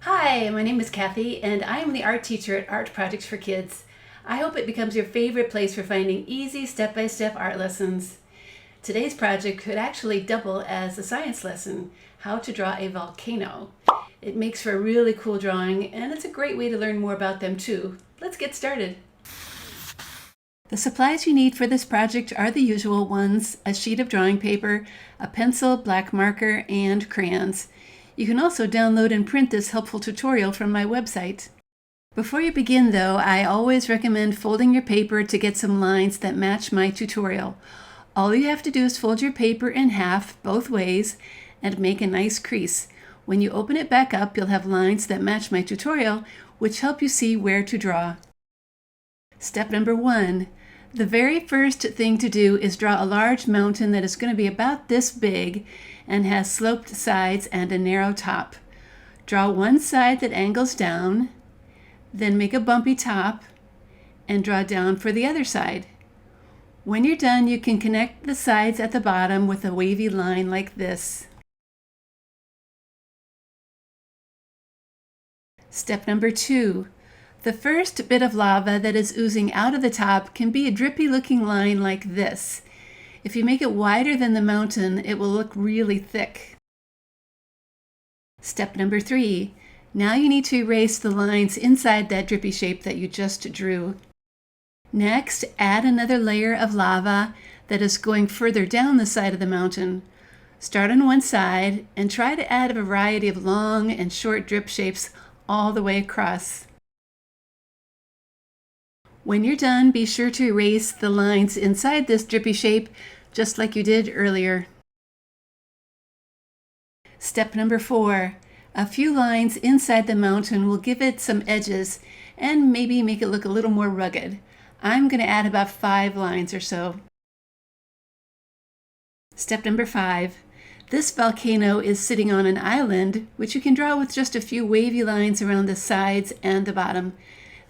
Hi, my name is Kathy, and I am the art teacher at Art Projects for Kids. I hope it becomes your favorite place for finding easy step-by-step art lessons. Today's project could actually double as a science lesson, how to draw a volcano. It makes for a really cool drawing, and it's a great way to learn more about them too. Let's get started. The supplies you need for this project are the usual ones: a sheet of drawing paper, a pencil, black marker, and crayons. You can also download and print this helpful tutorial from my website. Before you begin though, I always recommend folding your paper to get some lines that match my tutorial. All you have to do is fold your paper in half both ways and make a nice crease. When you open it back up, you'll have lines that match my tutorial, which help you see where to draw. Step number 1. The very first thing to do is draw a large mountain that is going to be about this big and has sloped sides and a narrow top. Draw one side that angles down, then make a bumpy top, and draw down for the other side. When you're done, you can connect the sides at the bottom with a wavy line like this. Step number 2. The first bit of lava that is oozing out of the top can be a drippy looking line like this. If you make it wider than the mountain, it will look really thick. Step number 3. Now you need to erase the lines inside that drippy shape that you just drew. Next, add another layer of lava that is going further down the side of the mountain. Start on one side and try to add a variety of long and short drip shapes all the way across. When you're done, be sure to erase the lines inside this drippy shape just like you did earlier. Step number 4. A few lines inside the mountain will give it some edges and maybe make it look a little more rugged. I'm going to add about 5 lines or so. Step number 5. This volcano is sitting on an island, which you can draw with just a few wavy lines around the sides and the bottom.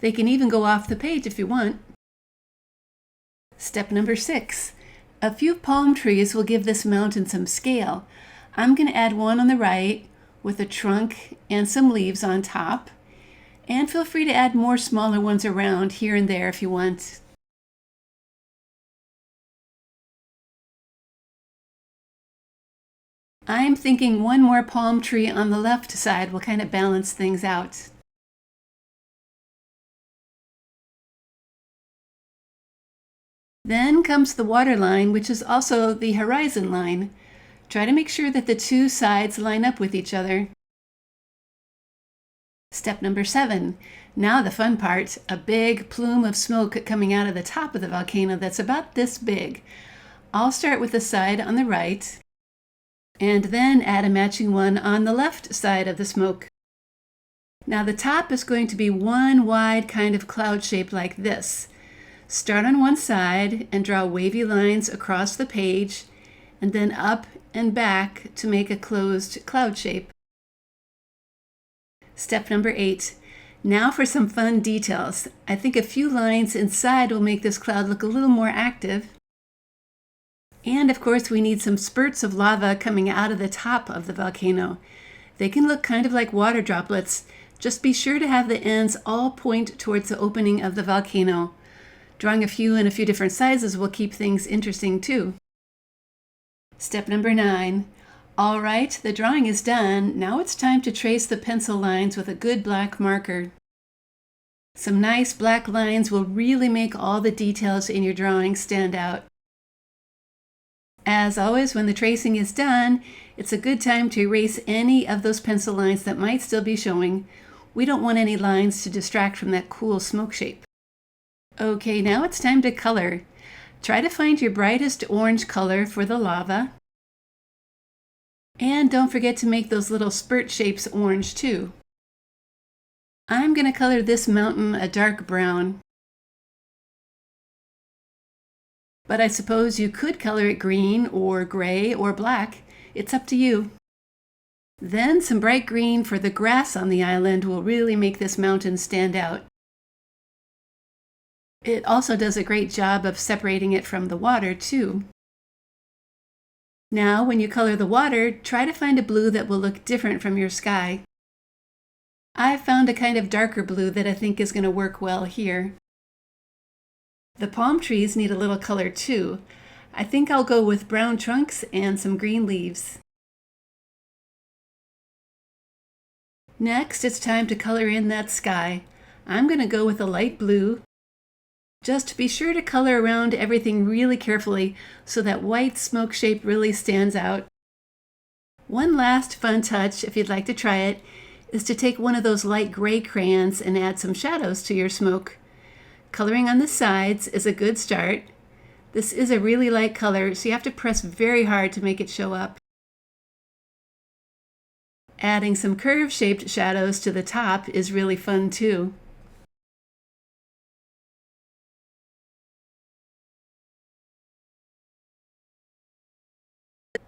They can even go off the page if you want. Step number 6. A few palm trees will give this mountain some scale. I'm going to add one on the right with a trunk and some leaves on top. And feel free to add more smaller ones around here and there if you want. I'm thinking one more palm tree on the left side will kind of balance things out. Then comes the water line, which is also the horizon line. Try to make sure that the two sides line up with each other. Step number 7. Now the fun part, a big plume of smoke coming out of the top of the volcano that's about this big. I'll start with the side on the right, and then add a matching one on the left side of the smoke. Now the top is going to be one wide kind of cloud shape like this. Start on one side and draw wavy lines across the page, and then up and back to make a closed cloud shape. Step number 8. Now for some fun details. I think a few lines inside will make this cloud look a little more active. And of course we need some spurts of lava coming out of the top of the volcano. They can look kind of like water droplets. Just be sure to have the ends all point towards the opening of the volcano. Drawing a few in a few different sizes will keep things interesting too. Step number 9. All right, the drawing is done. Now it's time to trace the pencil lines with a good black marker. Some nice black lines will really make all the details in your drawing stand out. As always, when the tracing is done, it's a good time to erase any of those pencil lines that might still be showing. We don't want any lines to distract from that cool smoke shape. Okay, now it's time to color. Try to find your brightest orange color for the lava. And don't forget to make those little spurt shapes orange too. I'm going to color this mountain a dark brown. But I suppose you could color it green or gray or black. It's up to you. Then some bright green for the grass on the island will really make this mountain stand out. It also does a great job of separating it from the water too. Now, when you color the water, try to find a blue that will look different from your sky. I found a kind of darker blue that I think is going to work well here. The palm trees need a little color too. I think I'll go with brown trunks and some green leaves. Next, it's time to color in that sky. I'm going to go with a light blue. Just be sure to color around everything really carefully so that white smoke shape really stands out. One last fun touch, if you'd like to try it, is to take one of those light gray crayons and add some shadows to your smoke. Coloring on the sides is a good start. This is a really light color, so you have to press very hard to make it show up. Adding some curve-shaped shadows to the top is really fun too.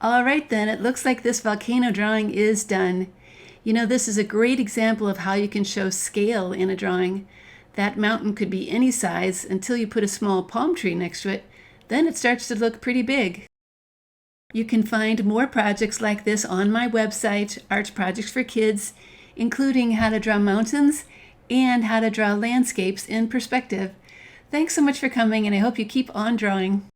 All right then, it looks like this volcano drawing is done. You know, this is a great example of how you can show scale in a drawing. That mountain could be any size until you put a small palm tree next to it. Then it starts to look pretty big. You can find more projects like this on my website, Art Projects for Kids, including how to draw mountains and how to draw landscapes in perspective. Thanks so much for coming, and I hope you keep on drawing.